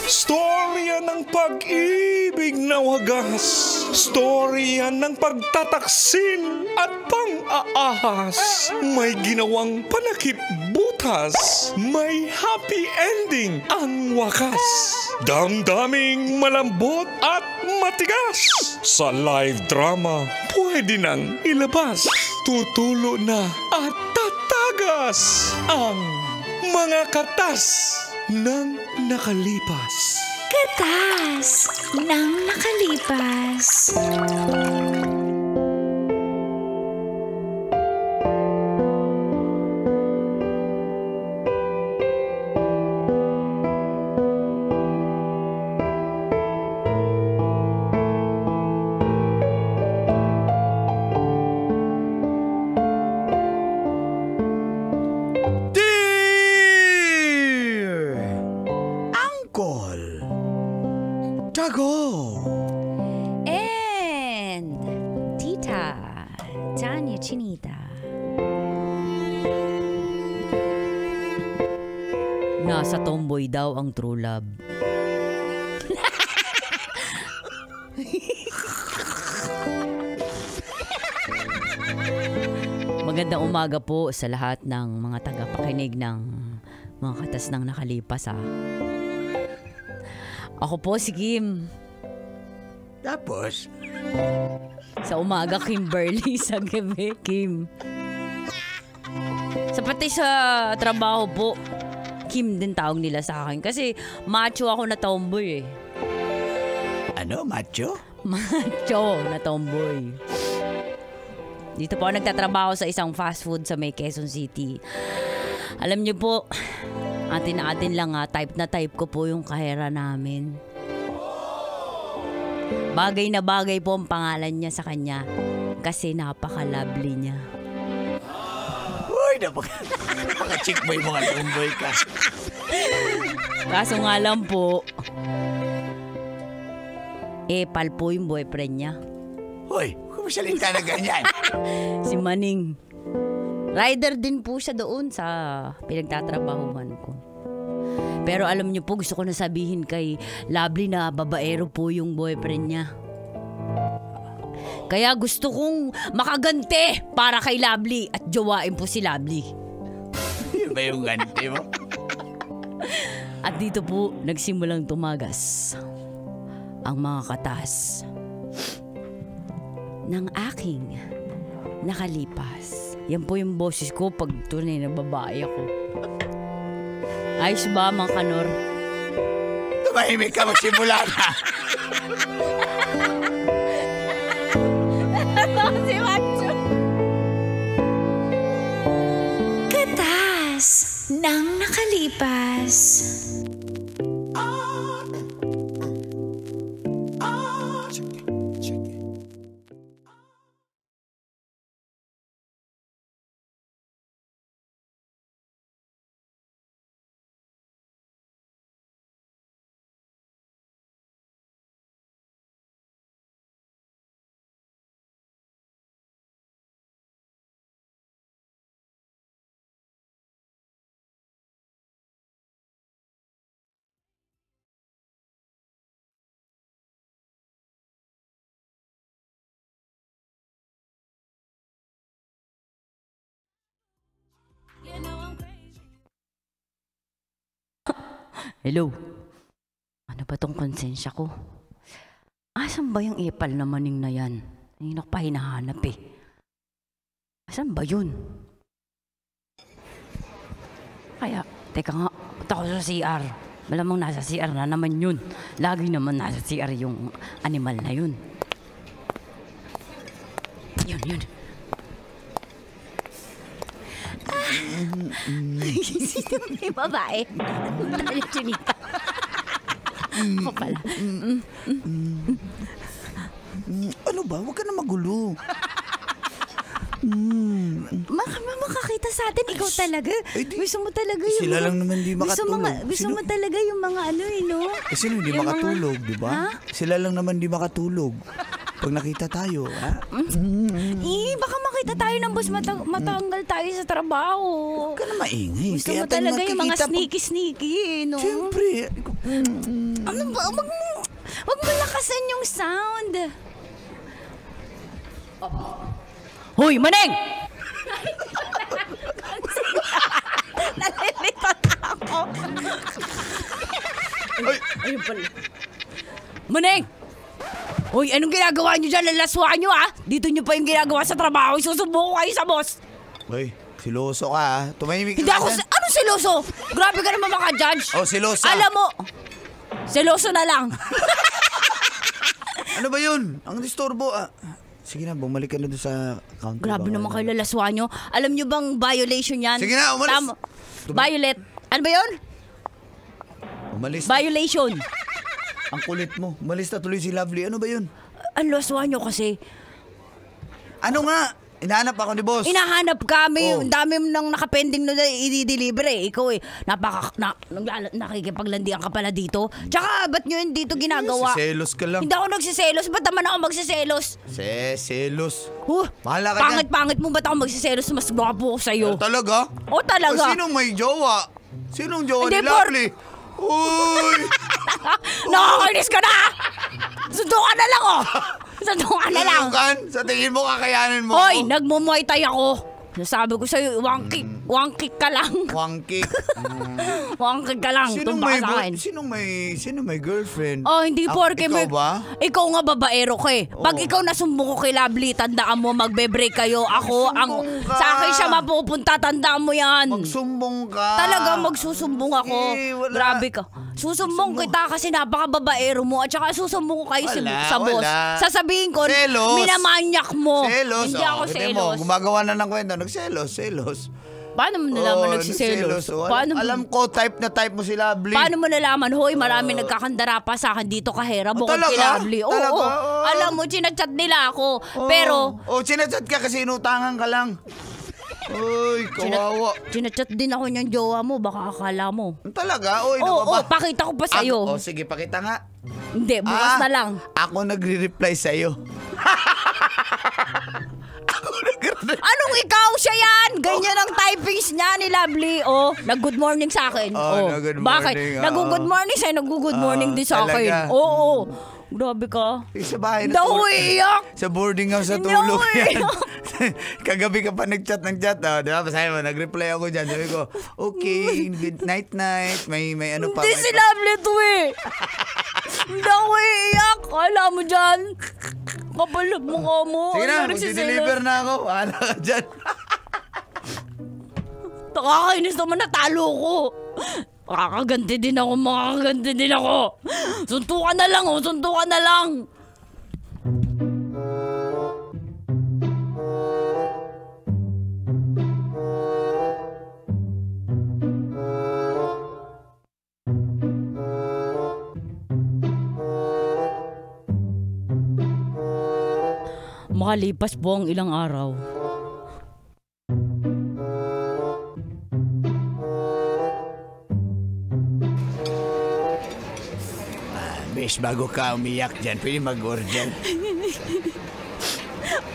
Storya ng pag-ibig na wagas. Storya ng pagtataksil at pang-aahas. May ginawang panakip butas. May happy ending ang wakas. Damdaming malambot at matigas. Sa live drama, pwede nang ilabas. Tutulo na at tatagas ang mga katas ng nakalipas. Katas ng nakalipas. And Tita Tanya Chinita. Nasa tomboy daw ang true love. Magandang umaga po sa lahat ng mga tagapakinig ng mga katas ng nakalipas Ako po si Kim. Tapos? Sa umaga, Kimberly. Sa gabi, Kim. Sa pati sa trabaho po, Kim din tawag nila sa akin. Kasi macho ako na tomboy Ano, macho? Macho na tomboy. Dito po ako nagtatrabaho sa isang fast food sa may Quezon City. Alam niyo po, atin lang type na type ko po yung kahera namin. Bagay na bagay po ang pangalan niya sa kanya kasi napaka-lovely niya. Uy, napaka-chick boy mga tomboy ka. Kaso nga lang po, pal po yung boyfriend niya. Uy, kumasalita na ganyan. Si Maning. Rider din po siya doon sa pinagtatrabahuhan ko. Pero alam niyo po, gusto ko na sabihin kay Lovely na babaero po yung boyfriend niya. Kaya gusto kong makagante para kay Lovely at jowain po si Lovely. Yun ba yung gante mo? At dito po, nagsimulang tumagas ang mga katas ng aking nakalipas. Yan po yung boses ko pag tunay na babae ako. Ayos ba, mga kanor? Tumahimik ka, magsimula na. Si Macho. Katas ng nakalipas. Hello? Ano ba tong konsensya ko? Asan ba yung ipal na Maning na yan? Hindi ko pa hinahanap Asan ba yun? Kaya, teka nga, punta ko sa CR. Malamang nasa CR na naman yun. Lagi naman nasa CR yung animal na yun. Yun. May babae. Tayo Chinita. Ako pala. Ano ba? Huwag ka na magulo. Makakita sa atin, ikaw talaga. Gusto mo talaga yung sila lang naman di makatulog. Gusto mo talaga yung mga no? Sino hindi makatulog, di ba? Sila lang naman di makatulog. Pag nakita tayo, ha? Baka makita tayo ng boss, matanggal tayo sa trabaho. Huwag ka na maingay. Gusto mo talaga yung mga sneaky-sneaky, no? Siyempre. Ano ba? Wag mo lakasan yung sound. Hoy, Maneng! Nalilito na ako. Ayun pala. Maneng! Hoy, anong ginagawa nyo dyan? Lalaswaan nyo, ha? Dito nyo pa yung ginagawa sa trabaho. Susubo ko kayo sa boss. Hoy, siloso ka, ha? Tumahimik ka. Hindi ako... Anong siloso? Grabe ka naman maka-judge. Oh, siloso. Alam mo, siloso na lang. Ano ba yun? Ang disturbo, Sige na, bumalik ka na doon sa counter. Grabe naman kayo lalaswaan nyo. Alam nyo bang violation yan? Sige na, umalis. Tama. Violet. Ano ba yun? Umalis. Violation. Ang kulit mo. Umalis na tuloy si Lovely. Ano ba yun? Ang laswaan nyo kasi. Ano nga? Inahanap ako ni boss. Inahanap kami. Oh. Ang dami nang nakapending na i-deliver eh. Ikaw eh. Nakikipaglandian ka pala dito. Tsaka, ba't nyo yun dito ginagawa? Selos ka lang. Hindi ako nagsiselos. Ba't naman ako magsiselos? Selos. Bahala ka dyan. Pangit mo ba't ako magsiselos? Mas gwapo ko sa'yo. Talaga? O talaga. O, sinong may jowa? Sinong jowa Hindi, ni Lovely? Uy! Nakakainis ka na! Sundo ka na lang oh! Sundo ka na lang! Kan? Sa tingin mo kakayanin mo? Hoy, nagmumuay tay ako. Sabi ko sa'yo, one kick ka lang. One kick. One kick ka lang. Sinong Tumba ka sa akin. Sino may girlfriend? Oh, hindi porke ikaw ba? Ikaw nga babaero ka eh. Pag ikaw nasumbong ko kay Lovely, tandaan mo, magbe-break kayo. Ako, Magsumbong ka. sa akin siya mapupunta, tandaan mo yan. Magsumbong ka. Talaga magsusumbong ako. Wala. Grabe ka. Susumbong kita kasi napaka-babaero mo at saka susumbong ko kayo sa boss. Wala. Sasabihin ko, Selos. minamanyak mo. Selos. Hindi ako Tignan selos. mo, gumagawa na ng kwento. Selos. Paano mo nalaman nagsiselos? Alam ko, type na type mo si Lovely. Paano mo nalaman? Hoy, marami nagkakandara pa sa akin dito kahera. Bukod talaga? kay Lovely. Oo, Talaga? alam mo, chinachat nila ako. Pero, sinachat ka kasi inutangan ka lang. Uy, kawawa. chinachat din ako niyang jowa mo. Baka akala mo. Talaga? Uy, Oo, pakita ko pa sa'yo. Sige, pakita nga. Hindi, bukas na lang. Ako nagre-reply sa'yo. Anong ikaw siya yan? Ganyan ang typings niya ni Lovely. Oh, nag-good morning sa akin. nag-good Bakit? morning, Nag-good morning sa'yo, nag-good morning din sa akin. talaga? Oo. Grabe ka. Sa bahay na Daw iyak. Sa boarding house sa Hindi tulog ako yan. Kagabi ka pa nag-chat ng chat. Diba? Sabi mo, nag-reply ako dyan. Sabi ko, okay, good night. May ano pa. Hindi si Lovely to eh. Hindi ako iyak. Alam mo dyan. Kapalap mo ka mo. Sige na, Ano, mag-deliver na ako. Bahala ka dyan. Nakakainis naman, natalo ko. Makakaganti din ako. Suntukan na lang, suntukan na lang. Makalipas po ang ilang araw. Bes, bago ka umiyak dyan, pwede mag-order.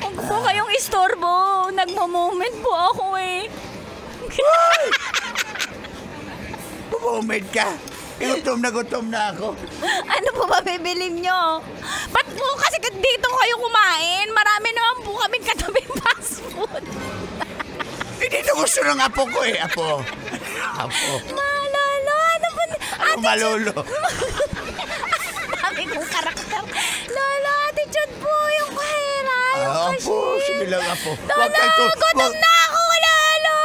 Huwag po kayong istorbo. Nagmo-moment po ako eh. Bumomad ka. Gutom na ako. Ano po ba bibilin nyo? Ba't po kasi dito kayo kumain? Marami naman po kaming katabi fast food. Hindi na gusto ng apo ko eh, apo. Malolo, ano po? Ano malolo? Dami kong karakter. Lolo, attitude po yung kahera. Yung Apo, sige lang apo. Lolo, gutom na ako, Lolo!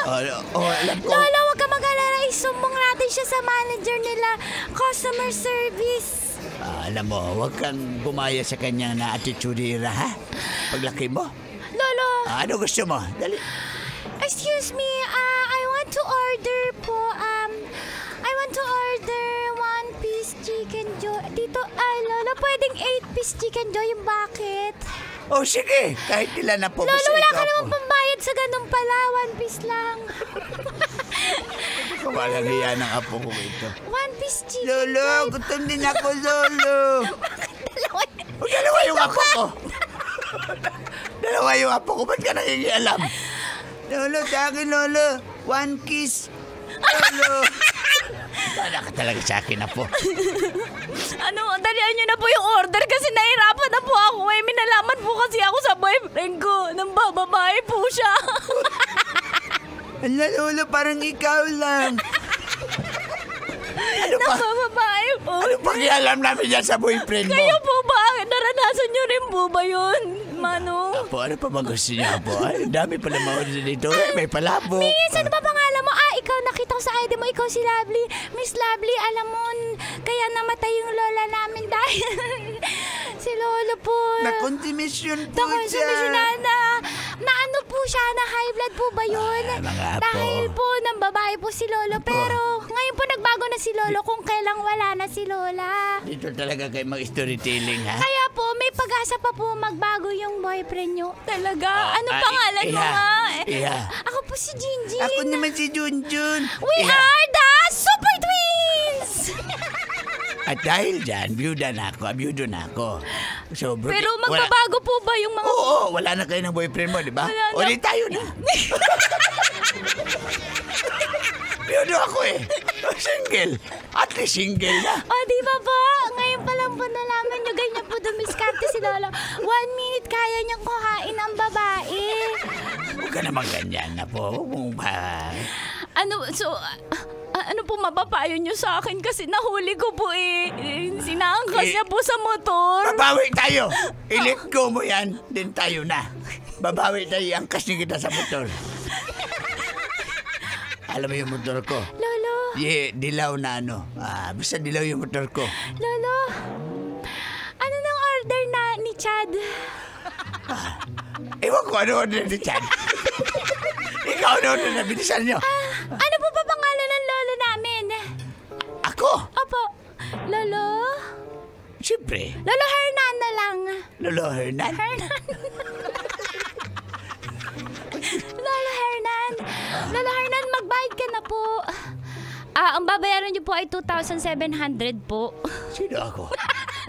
Alam ko. Lolo, huwag ka mag-alala. Isumbong natin siya sa manager nila. Customer service. Alam mo, huwag kang gumaya sa kanya na attitude-ira, ha? Paglaki mo. Lolo, Ano gusto mo? Dali. excuse me. I want to order po. I want to order 1-piece chicken joy. Dito, Lolo, pwedeng 8-piece chicken joy. Yung bakit? Oh, sige. Kahit ilan na po. Lolo, basta wala ikaw ka naman po. pambayad sa ganun pala. 1-piece lang. Walang hiya ng apo ko ito. 1-piece chicken Lolo, joy. gutom din ako, Lolo. Dalawa Dalawa yung apo ko. Dalawa yung apo ko. Ba't ka nakikialam? Lolo, sa akin, Lolo. 1 kiss. Lolo. Wala ka talaga sa akin, apo. Dalian nyo na po yung order kasi nahirapan na po ako eh. Minalaman po kasi ako sa boyfriend ko. Nang bababae po siya. Ala, Lolo, parang ikaw lang. Ano ba? Bababae po. Ano pakialam namin yan sa boyfriend mo? Kayo po ba? Naranasan nyo rin po ba yun, Manong? Apo, ano pa ba gusto niya, Apo? Ay, dami pala mga dito. May palabok. Miss, ano ba pangalan mo? Ikaw, nakita ko sa ID mo, ikaw si Lovely. Miss Lovely, alam mo, kaya namatay yung lola namin dahil si Lolo po. Nakonsumisyon po Nakonsumisyon na ano po siya, na high blood po ba yun? Mga apo. Dahil po, nang babae po si Lolo. Pero ngayon po nagbago na si Lolo kung kailang wala na si Lola. Dito talaga kayo mag-storytelling, ha? Kaya po, may pag-asa pa po magbago yung boyfriend nyo. Talaga? Anong pangalan mo nga? Ako po si Jinjin. Ako naman si Junjun. We are the Super Twins! At dahil dyan, byudo na ako. So, Pero magbabago po ba yung mga... Oo, wala na kayo ng boyfriend mo, di ba? Wala na. O, di tayo na. Byudo ako eh. Single. At least single na. O, di ba po? Ngayon pa lang po nalaman nyo, ganyan po dumiskarte si Lolo. 1 minute kaya niyang kuhain ang babae. Huwag ka naman ganyan na po. Huwag mong ba... Ano po mapapayo nyo sa akin kasi nahuli ko po eh. Sinaangkas niya po sa motor. Babawi tayo. I-let go mo yan. Then tayo na. Babawi tayo. Angkas niyo kita sa motor. Alam mo yung motor ko? Lolo. Dilaw na ano. Basta dilaw yung motor ko. Lolo. Ano nang order na ni Chad? Ewan ko ano order ni Chad. Ikaw ano order na bilisan niyo. Ano po ba pangalan ng lolo namin? Ako? Opo. Lolo? Siyempre. Lolo Hernan na lang. Lolo Hernan. Lolo Hernan. Lolo Hernan, magbayad ka na po. Ang babayaran niyo po ay 2,700 po. Sino ako?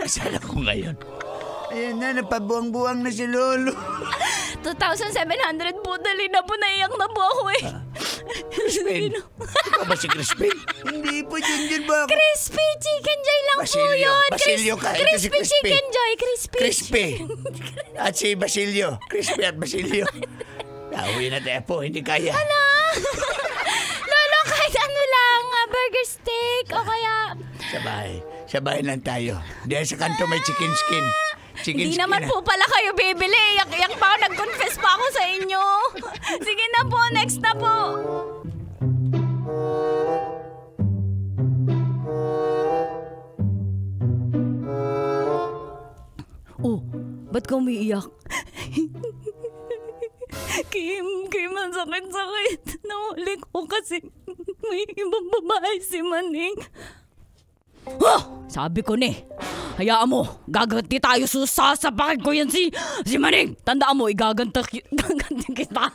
Nasaan ako ngayon? Ayan na, napabuang-buang na si Lolo. 2,700 po. Dali na po. Naiyak na po ako eh. Crispin. Ikaw ba si Crispin? Hindi po, Junjun ba ako? Crispy Chicken Joy lang po yun. Basilio ka. Ito si Crispy Crispy. Chicken Joy. Crispy. Crispy. At si Basilio. Crispy at Basilio. Nauwi na tayo po, hindi kaya. Lolo, kahit ano lang. Burger steak o kaya... Sa bahay lang tayo. Dahil sa kanto may chicken skin. Hindi naman po pala kayo bibili. Iyak-iyak pa ako. Nag-confess pa ako sa inyo. Sige na po. Next na po. Oh, ba't ka umiiyak? Kim, ang sakit-sakit. Nahuli ko kasi may ibang babae si Maning. Sabi ko ni, hayaan mo, gaganti tayo, sasapakin ko yan si Maning. Tandaan mo, gaganti kita.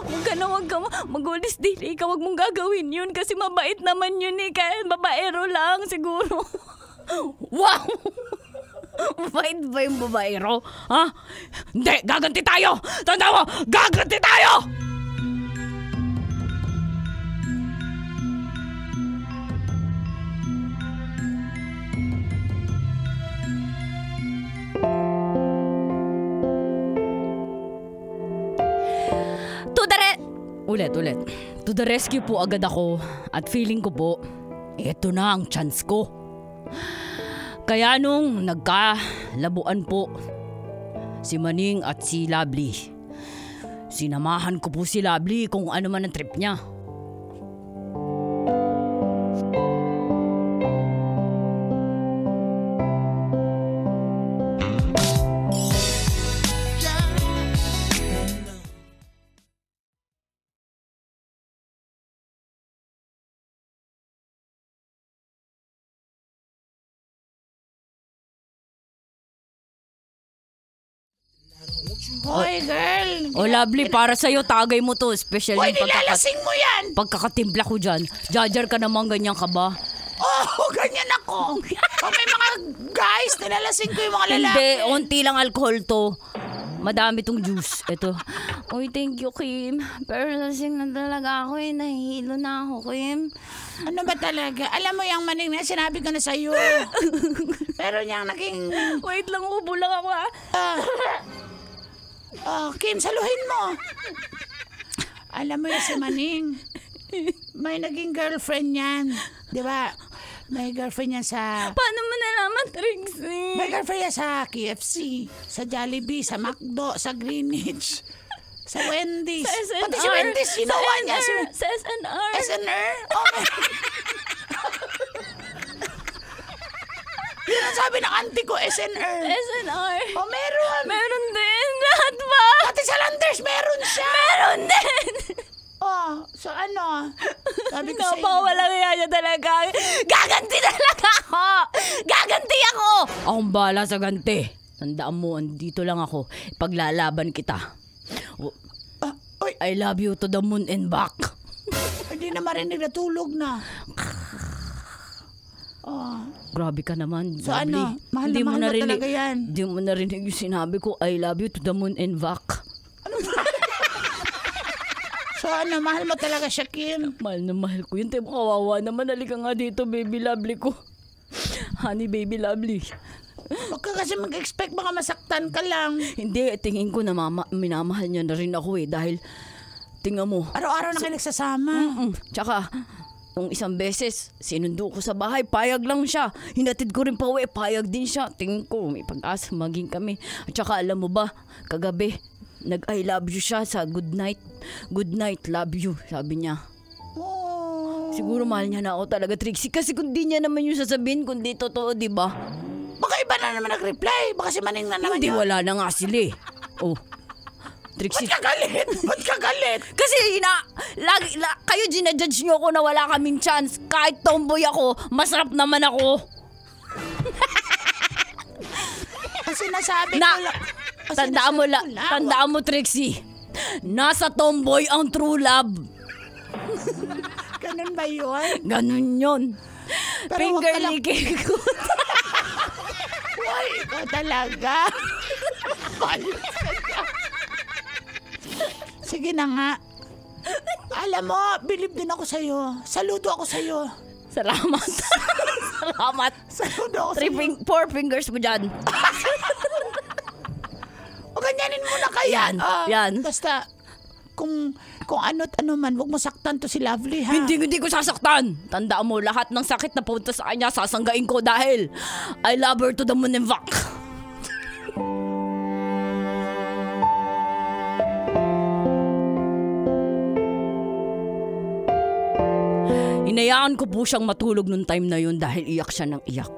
Huwag ka magulis dili. Ikaw huwag mong gagawin yun kasi mabait naman yun eh. Kaya babaero lang siguro. Wow! Mabait ba yung babaero? Ha? Hindi, gaganti tayo! Tandaan mo, gaganti tayo! Ulit. To the rescue po agad ako at feeling ko po, eto na ang chance ko. Kaya nung nagkalabuan po si Maning at si Lovely, sinamahan ko po si Lovely kung ano man ang trip niya. Hoy, girl! O Lovely, para sa'yo, tagay mo to. Especially Hoy, nilalasing mo yan! pagkakatimpla ko dyan. Jajar ka naman, ganyan ka ba? Oh, ganyan ako! ako. Pag may mga guys, nilalasing ko yung mga lalaki. Hindi, onti lang alcohol to. Madami tong juice. Ito. Uy, thank you, Kim. Pero lasing na talaga ako eh. Nahihilo na ako, Kim. Ano ba talaga? Alam mo yung maning na sinabi ko na sa'yo. Pero niyang naging... Wait lang, ubo lang ako Kim, saluhin mo. Alam mo yung si Maning. May naging girlfriend yan. Di ba? May girlfriend yan sa... Paano mo nalaman, Trixie? May girlfriend yan sa KFC, sa Jollibee, sa McDo, sa Greenwich, sa Wendy's. Sa SNR. Pati si Wendy's, ginawa niya. Sa SNR. SNR? Oh, yun ang sabi ng auntie ko, SNR. SNR. Oh, meron. Meron din. Lahat ba? Pati sa Landers, meron siya. Meron din. Oh, so ano? Sabi ko sa inyo. Napawala kaya niya talaga. Gaganti talaga ako! Gaganti ako! Akong bahala sa ganti. Tandaan mo, andito lang ako. Paglalaban kita. Oy, I love you to the moon and back. hindi na marinig, natulog na. Grabe ka naman, So lovely. ano, mahal na mahal mo talaga yan. Hindi mo narinig yung sinabi ko, I love you to the moon and back. So ano, mahal mo talaga siya, Kim. Mahal na mahal ko yun. Tayo kawawa naman. Halika nga dito, baby lovely ko. Honey, baby lovely. Huwag ka kasi mag-expect baka masaktan ka lang. Hindi, tingin ko na minamahal niya na rin ako eh. Dahil, tingnan mo. Araw-araw na kayo nagsasama. Tsaka, nung isang beses, sinundo ko sa bahay, payag lang siya. Hinatid ko rin pa uwi, payag din siya. Tingin ko, may pag-asa maging kami. At tsaka, alam mo ba, kagabi, nag-I love you siya sa good night. Good night, love you, sabi niya. Oh. Siguro mahal niya na ako talaga, Trixie. Kasi kung di niya naman yung sasabihin, kung di totoo, di ba? Baka iba na naman nag-reply. Baka si Maning na naman Hindi, yun. wala na nga sila eh. Oh. Trixie. Ba't ka galit? Ba't ka galit? Kasi kayo ginajudge nyo ako na wala kaming chance. Kahit tomboy ako, masarap naman ako. Kasi nasabi Na, ko lang. Kasi tandaan mo, nasabi ko lang. tandaan mo, Trixie. Nasa tomboy ang true love. Ganun ba yun? Ganun yun. Pero Finger wag ka lang- licking ko. Uy, ikaw talaga. Sige na nga. Alam mo, believe din ako sa'yo. Saludo ako sa'yo. Salamat. Salamat. Saludo ako sa'yo. 4 fingers mo dyan. O ganyanin mo na kaya. Yan, yan. Basta, kung ano't ano man, huwag mo saktan to si Lovely, ha? Hindi ko sasaktan. Tandaan mo, lahat ng sakit na punta sa kanya, sasanggain ko dahil I love her to the moon and back. Hinayaan ko po siyang matulog nung time na yun dahil iyak siya ng iyak.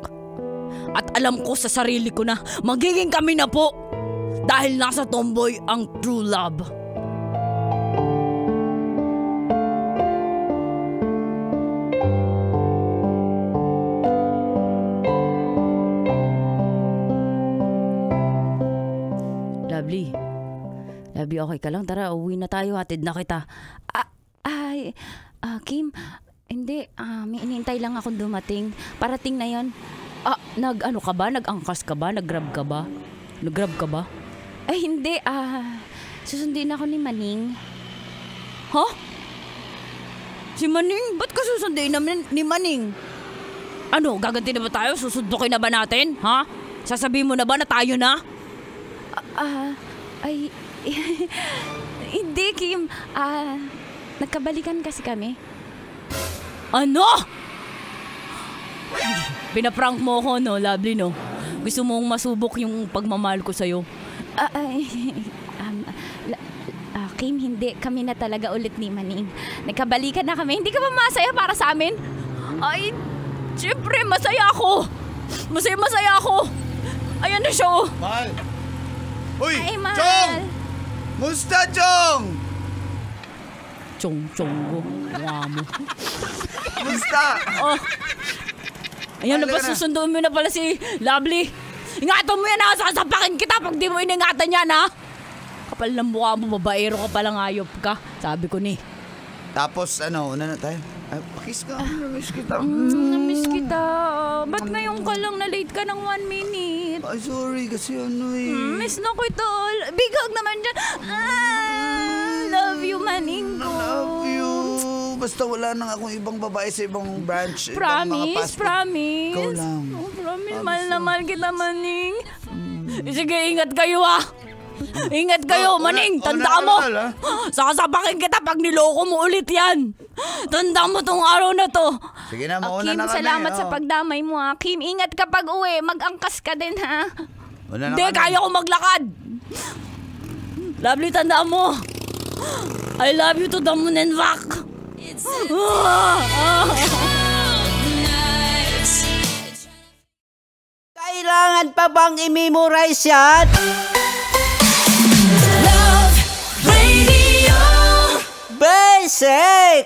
At alam ko sa sarili ko na magiging kami na po dahil nasa tomboy ang true love. Lovely, okay ka lang? Tara, uwi na tayo. Hatid na kita. Kim, hindi. May inintay lang akong dumating. Parating na yon. Nag-ano ka ba? Nag-angkas ka ba? Nag-grab ka ba? Nag-grab ka ba? Ay, hindi. Susundin ako ni Maning. Huh? Si Maning? Ba't ka susundin ni Maning? Ano, gaganti na ba tayo? Susundukin na ba natin? Ha? Sasabihin mo na ba na tayo na? Hindi, Kim. Nagkabalikan kasi kami. Ano? Pinaprank mo ko, no? Lovely, no? Gusto mong masubok yung pagmamahal ko sa'yo? Kim, hindi. Kami na talaga ulit ni Maning. Nagkabalikan na kami. Hindi ka ba masaya para sa amin? Ay, siyempre, masaya ako. Masaya ako. Ayan na siya, oh. Mahal! Uy! Ay, mahal. Chong! Musta, Chong? Chong go. Mukha mo. Musta? Oh. Ayan na Halika ba, na. susunduin mo na pala si Lovely. Ingatan mo yan, ha? Sasapakin kita pag di mo iningatan yan, ha? Kapal ng mukha mo, babaero ka palang ayop ka. Sabi ko ni. Tapos ano, una na tayo? Ay, pakis ka. Namiss kita. Namiss kita. Ba't ngayon ka lang na late ka ng 1 minute? Ay, sorry kasi ano eh. Miss na kita. Bigag naman dyan. Love you, maning ko. Love you. Basta wala nang akong ibang babae sa ibang branch. ibang mga Promise, fast food. promise. Ikaw lang. Oh, promise, mahal na mahal kita, maning. Sige, ingat kayo Ingat kayo, maning. Tanda mo. Sasapakin kita pag niloko mo ulit yan. Tanda mo tong araw na to. Sige na, mauna Kim, na kami. salamat sa pagdamay mo ha. Kim, ingat ka pag uwi. Mag-angkas ka din ha. Mauna na Hindi, kami. kaya ko maglakad. Lovely, tandaan mo. I love you to the moon and back. Kailangan pa bang i-memorize yan? Love Radio. Basic!